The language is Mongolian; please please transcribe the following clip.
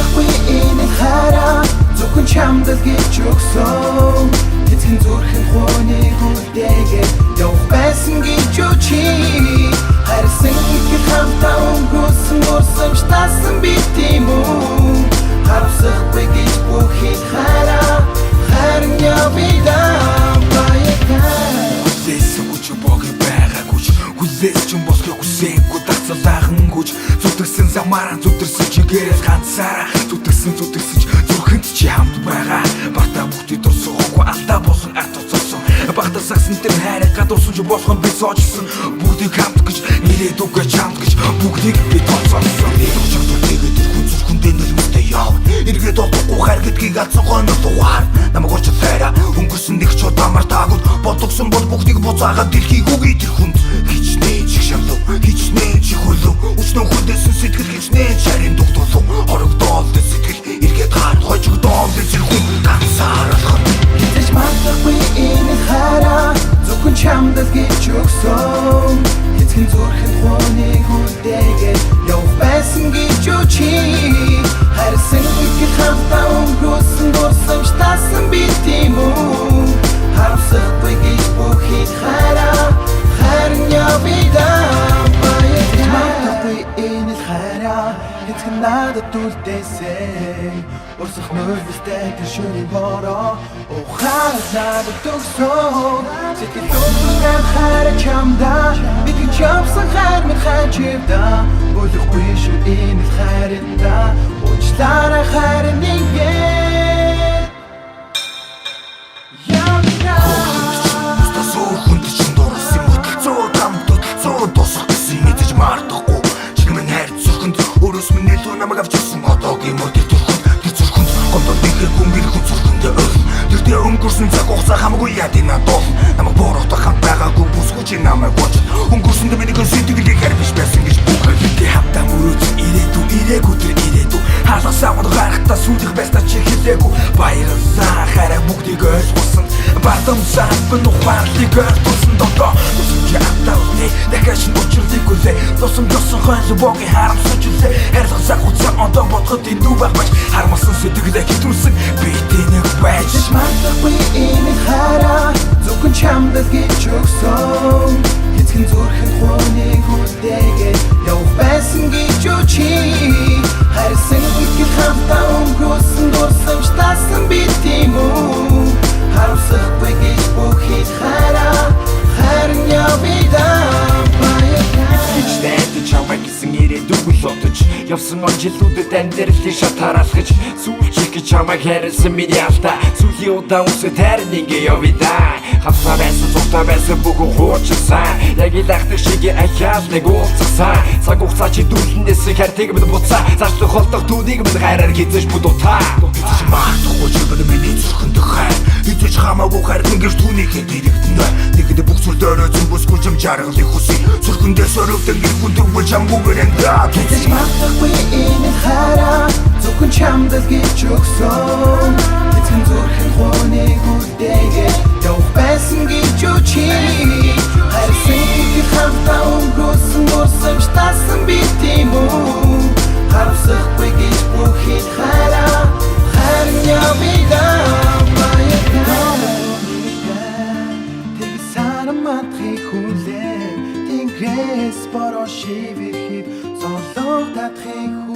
мартахгүй энэ хараа зөвхөн чамд л гэж өгсөн эцгийн зүрхэн хооны хүрдээгээ явах байсан гэж чи харсан их хамтаа өнгөрсөн дурсамжтайсан би тийм үү харамсахгүй гэж бүхий хараа харин явидаа баяртай хүлээсэн хүч боги байгаагүй хүлээс ч босхийг хүсээгүй дацалаахан хүч зүтгэсэн замаараа зүтэрсэн чигээрээс ганцаараа зүтгэсэн ч зүрхэнд чи хамт байгаа бата бүгдий дурсуугүй алдаа болсон арт цоцсон багтаа сагсан тэр хайрыг гадуусан ч босхон би соочсон бүгдийг хамт гэж ирээдүгөө чамд гэж бүгдийг би тооцоолсон тэгээд тэр хүн зүрхэндээ нөлөөтэй яв эргээд олдохгүй хайр гэдгийг ацгоон дугаар намайг орчлаараа өнгөрсөн нэг ч удаа мартаагүй бодогсон бол бүгдийг буцаагаад дэлхийг үгүй тэр хүнд хичнээн чих шамлав хичнээн чих хөлөв өчнөө хүндэсэн сэтгэл хичнээн чарийн дугтуулав хорогдоол дэс сэтгэл эргээд хаад хожигдоол дэс тэр хүн ганцааралхан хизэж мартахгүй энэ хараа зөвхөн чамд л гэж өгсөн эцгийн зүрхэн хооны хүрдээгээ явах байсан гэж чи харсан их хамтаа өнгөрсөн дурсамжтайсан би тийм үү харамсахгүй гэж бүхий хараа харин явидаа баяртай мартахгүй энэ хараа эцэг надад үлдээсэн урсах нөлөөстэй тэр шөнийн бороо ухаад надад өгсөн сэтгэл дүүрэн хараа чамдаа бид чамсан хайр мэд хачивдаа болохгүй шүү энэ хайрында уучлаарай хайрын нэгээр явидаа Мустасуу хүнд чинь дурсан мөтөлцөө дамтөлцөө тусах гэсэн мэдэж мартахгүй чигмэн хайр зүрхэнд өрөөс минь илүү намайг авчихсан одоогийн мөтөл зүрхэнд тэр зүрхэнд гомдол дихэр гүнгэр хүн зүрхэндээ өл тэрдээ өнгөрсөн цаг хугацаа хамаагүй ядина дол намайг боорохтой хамт байгаагүй бүсгүй чи намайг гоч өнгөрсөндөө миний сэтгэлийг хайр биш байсан гэж бүгдээ хамтаа мөрөөдсөн ирээдүй тэр ирээдүй хаалгасаа гол гарахтаа сүлэх байснаа чи хэлээгүй баярлалаа хараа бүгдийг ойлгуулсан бардам саапн ухаарлыг ойлгуулсан дото чи атаавны дахиж учрлыг үлээ тусам жосон хойно боги харамсаж үлээ хайрлах цаг хугацаа одоо бодоход энэ байх байж харамсан сэтгэлээ хэтрүүлсэн би нэг байж мартахгүй энэ хараа зөвхөн чамд л гэж өгсөн эцгийн зүрхэн хооны хүрдээгээ явах байсан гэж чи харсан их хамтаа өнгөрсөн дурсамжтайсан би тийм үү харамсахгүй гэж бүхий хараа харин явидаа баяртай чамайг гисэн ирээдүг лодож явсан он жилүүдэд амьдралын шат хараалгаж сүүлчих гэж чамайг хайрлсан миний алдаа сүүлийн удаа үсэд хайр ингээ явидаа хавсаа байсан зуртаа байсан бүгэн хуучсан яг л ахдаг шиг ахяал нэг уулзсан цаг хугацаа чи дүүлнээс хайртыг минь буцаа зарчлах холдох түүнийг минь хайраар хизэж будутаа хизэж маахгүй ч бид миний зүрхэнд хайр хизэж хамаагүй хайр гэрч түүнийхээ дэрэгдэнэ тэгэд бүх зүйл дөөрөөсөн бүсгүй чам жаргалыг хүсье зүрхэндээ сөрөвдөн гэр хүн тэгвэл чамгүйгэрэнда хизэж мартахгүй энэ хараа зөвхөн чамд л гэж өгсөн эцгийн зүрхэн хооны хүрдээгээ явах байсан гэж чи харсан их хамтаа өнгөрсөн дурсамжтайсан би тийм үү харамсахгүй гэж бүхий хараа харин явидаа баяртай тэг сараматрыг хүлээ тэнгэрээс бороо шивэхэд золоо татхыг